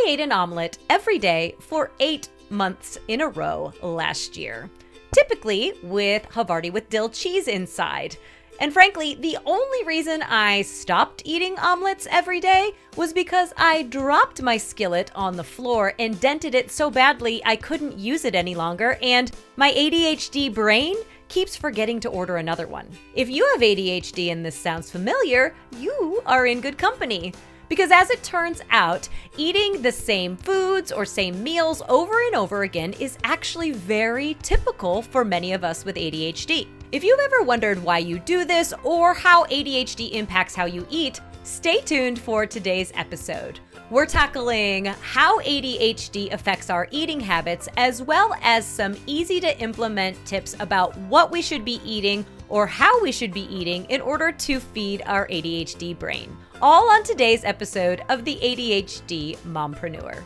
I ate an omelet every day for 8 months in a row last year, typically with Havarti with dill cheese inside. And frankly, the only reason I stopped eating omelets every day was because I dropped my skillet on the floor and dented it so badly I couldn't use it any longer, and my ADHD brain keeps forgetting to order another one. If you have ADHD and this sounds familiar, you are in good company. Because as it turns out, eating the same foods or same meals over and over again is actually very typical for many of us with ADHD. If you've ever wondered why you do this or how ADHD impacts how you eat, stay tuned for today's episode. We're tackling how ADHD affects our eating habits, as well as some easy to implement tips about what we should be eating or how we should be eating in order to feed our ADHD brain. All on today's episode of the ADHD Mompreneur.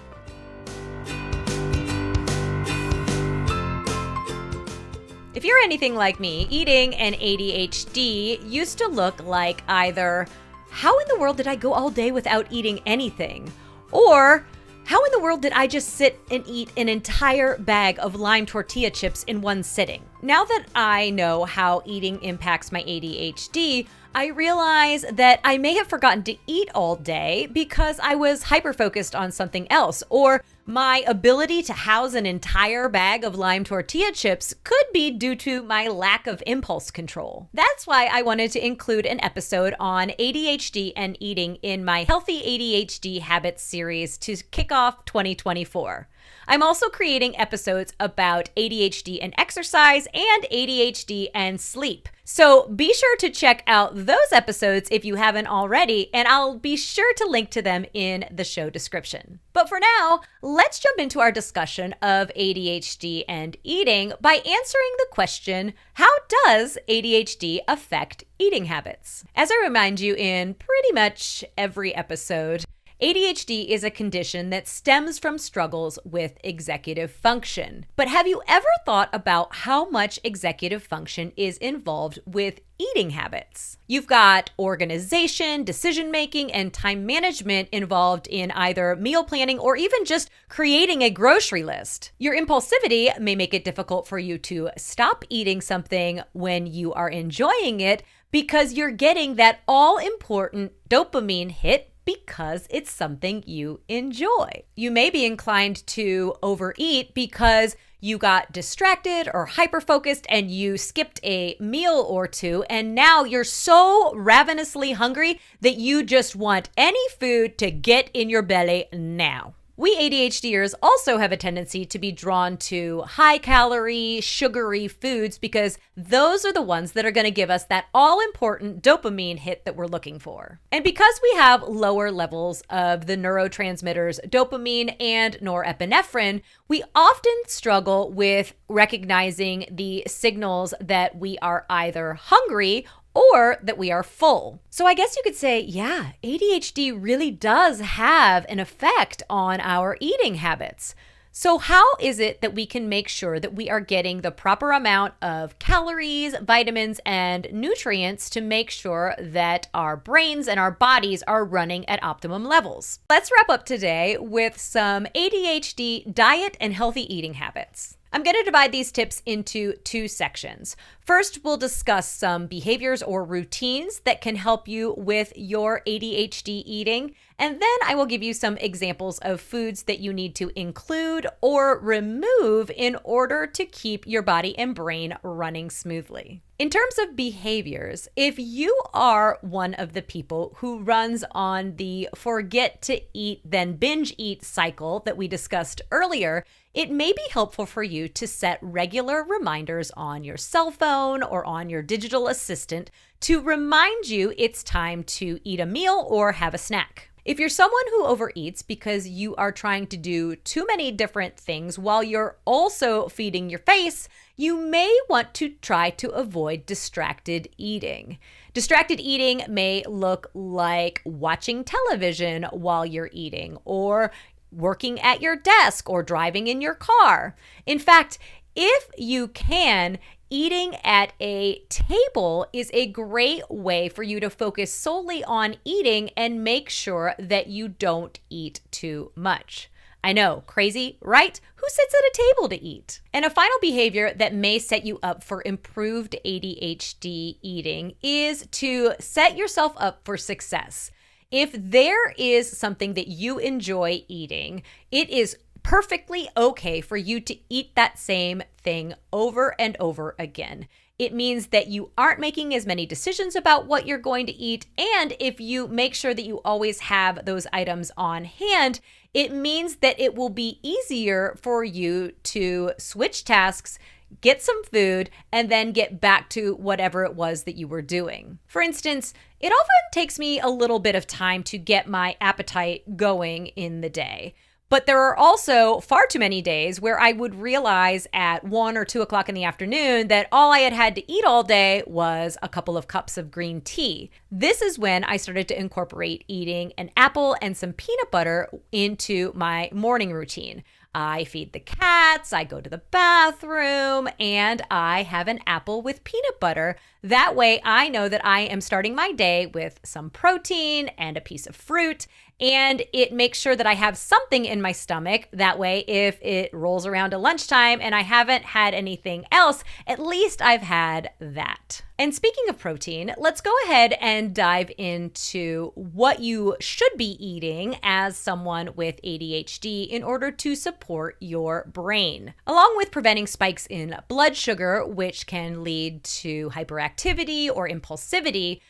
If you're anything like me, eating and ADHD used to look like either, how in the world did I go all day without eating anything? Or, how in the world did I just sit and eat an entire bag of lime tortilla chips in one sitting? Now that I know how eating impacts my ADHD, I realize that I may have forgotten to eat all day because I was hyper-focused on something else, or my ability to house an entire bag of lime tortilla chips could be due to my lack of impulse control. That's why I wanted to include an episode on ADHD and eating in my Healthy ADHD Habits series to kick off 2024. I'm also creating episodes about ADHD and exercise and ADHD and sleep. So be sure to check out those episodes if you haven't already, and I'll be sure to link to them in the show description. But for now, let's jump into our discussion of ADHD and eating by answering the question, how does ADHD affect eating habits? As I remind you in pretty much every episode, ADHD is a condition that stems from struggles with executive function. But have you ever thought about how much executive function is involved with eating habits? You've got organization, decision-making, and time management involved in either meal planning or even just creating a grocery list. Your impulsivity may make it difficult for you to stop eating something when you are enjoying it because you're getting that all-important dopamine hit because it's something you enjoy. You may be inclined to overeat because you got distracted or hyper-focused and you skipped a meal or two, and now you're so ravenously hungry that you just want any food to get in your belly now. We ADHDers also have a tendency to be drawn to high-calorie, sugary foods because those are the ones that are going to give us that all-important dopamine hit that we're looking for. And because we have lower levels of the neurotransmitters dopamine and norepinephrine, we often struggle with recognizing the signals that we are either hungry or that we are full. So I guess you could say, yeah, ADHD really does have an effect on our eating habits. So how is it that we can make sure that we are getting the proper amount of calories, vitamins, and nutrients to make sure that our brains and our bodies are running at optimum levels? Let's wrap up today with some ADHD diet and healthy eating habits. I'm going to divide these tips into two sections. First, we'll discuss some behaviors or routines that can help you with your ADHD eating. And then I will give you some examples of foods that you need to include or remove in order to keep your body and brain running smoothly. In terms of behaviors, if you are one of the people who runs on the forget to eat then binge eat cycle that we discussed earlier, it may be helpful for you to set regular reminders on your cell phone or on your digital assistant to remind you it's time to eat a meal or have a snack. If you're someone who overeats because you are trying to do too many different things while you're also feeding your face, you may want to try to avoid distracted eating. Distracted eating may look like watching television while you're eating, or working at your desk, or driving in your car. In fact, if you can, eating at a table is a great way for you to focus solely on eating and make sure that you don't eat too much. I know, crazy, right? Who sits at a table to eat? And a final behavior that may set you up for improved ADHD eating is to set yourself up for success. If there is something that you enjoy eating, it is perfectly okay for you to eat that same thing over and over again. It means that you aren't making as many decisions about what you're going to eat. And if you make sure that you always have those items on hand, it means that it will be easier for you to switch tasks, get some food, and then get back to whatever it was that you were doing. For instance, it often takes me a little bit of time to get my appetite going in the day. But there are also far too many days where I would realize at 1 or 2 o'clock in the afternoon that all I had had to eat all day was a couple of cups of green tea. This is when I started to incorporate eating an apple and some peanut butter into my morning routine. I feed the cats, I go to the bathroom, and I have an apple with peanut butter. That way I know that I am starting my day with some protein and a piece of fruit, and it makes sure that I have something in my stomach. That way, if it rolls around to lunchtime and I haven't had anything else, at least I've had that. And speaking of protein, let's go ahead and dive into what you should be eating as someone with ADHD in order to support your brain. Along with preventing spikes in blood sugar, which can lead to hyperactivity or impulsivity,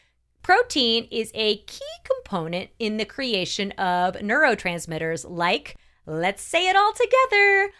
protein is a key component in the creation of neurotransmitters like, let's say it all together,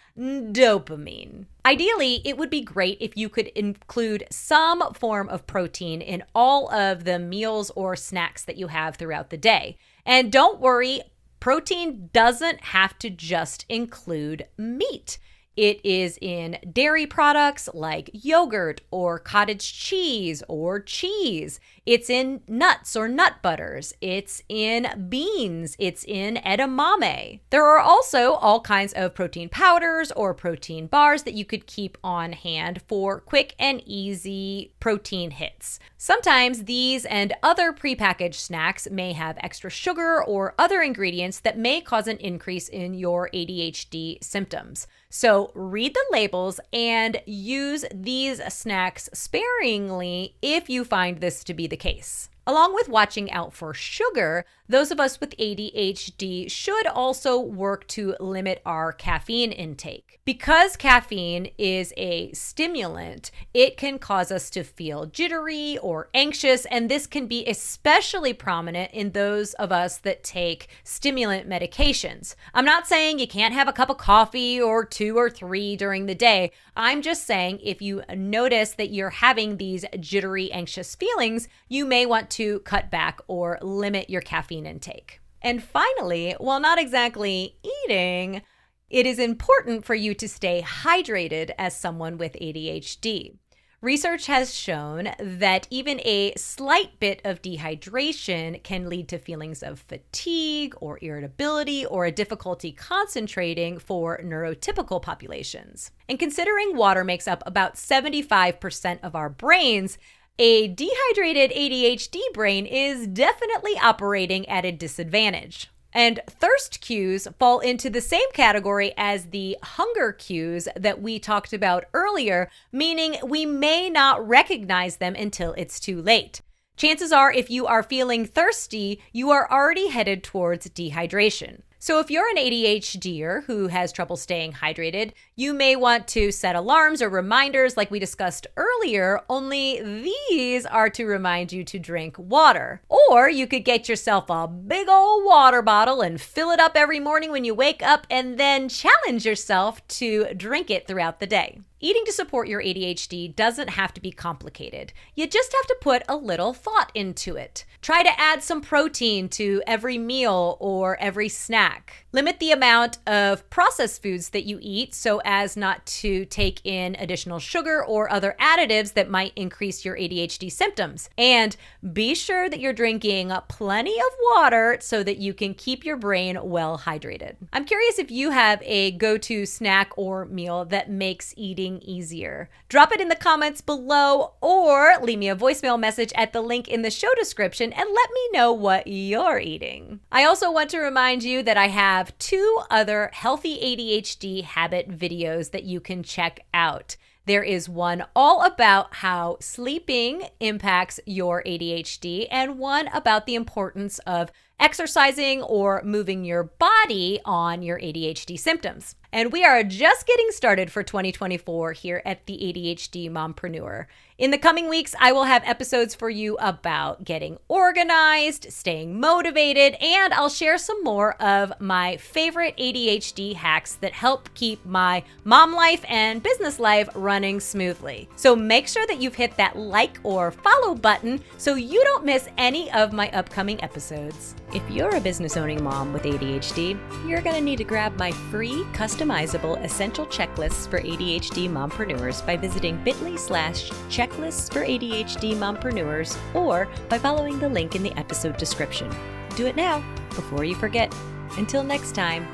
dopamine. Ideally, it would be great if you could include some form of protein in all of the meals or snacks that you have throughout the day. And don't worry, protein doesn't have to just include meat. It is in dairy products like yogurt or cottage cheese or cheese. It's in nuts or nut butters. It's in beans. It's in edamame. There are also all kinds of protein powders or protein bars that you could keep on hand for quick and easy protein hits. Sometimes these and other prepackaged snacks may have extra sugar or other ingredients that may cause an increase in your ADHD symptoms. So read the labels and use these snacks sparingly if you find this to be the case. Along with watching out for sugar, those of us with ADHD should also work to limit our caffeine intake. Because caffeine is a stimulant, it can cause us to feel jittery or anxious, and this can be especially prominent in those of us that take stimulant medications. I'm not saying you can't have a cup of coffee or 2 or 3 during the day. I'm just saying if you notice that you're having these jittery, anxious feelings, you may want to cut back or limit your caffeine intake. And finally, while not exactly eating, it is important for you to stay hydrated as someone with ADHD. Research has shown that even a slight bit of dehydration can lead to feelings of fatigue or irritability or a difficulty concentrating for neurotypical populations. And considering water makes up about 75% of our brains, a dehydrated ADHD brain is definitely operating at a disadvantage. And thirst cues fall into the same category as the hunger cues that we talked about earlier, meaning we may not recognize them until it's too late. Chances are, if you are feeling thirsty, you are already headed towards dehydration. So if you're an ADHDer who has trouble staying hydrated, you may want to set alarms or reminders like we discussed earlier, only these are to remind you to drink water. Or you could get yourself a big old water bottle and fill it up every morning when you wake up and then challenge yourself to drink it throughout the day. Eating to support your ADHD doesn't have to be complicated. You just have to put a little thought into it. Try to add some protein to every meal or every snack. Limit the amount of processed foods that you eat so as not to take in additional sugar or other additives that might increase your ADHD symptoms. And be sure that you're drinking plenty of water so that you can keep your brain well hydrated. I'm curious if you have a go-to snack or meal that makes eating eating easier? Drop it in the comments below or leave me a voicemail message at the link in the show description and let me know what you're eating. I also want to remind you that I have 2 other healthy ADHD habit videos that you can check out. There is one all about how sleeping impacts your ADHD and one about the importance of exercising or moving your body on your ADHD symptoms. And we are just getting started for 2024 here at the ADHD Mompreneur. In the coming weeks, I will have episodes for you about getting organized, staying motivated, and I'll share some more of my favorite ADHD hacks that help keep my mom life and business life running smoothly. So make sure that you've hit that like or follow button so you don't miss any of my upcoming episodes. If you're a business-owning mom with ADHD, you're going to need to grab my free customizable essential checklists for ADHD mompreneurs by visiting bit.ly/checklists for ADHD mompreneurs or by following the link in the episode description. Do it now before you forget. Until next time,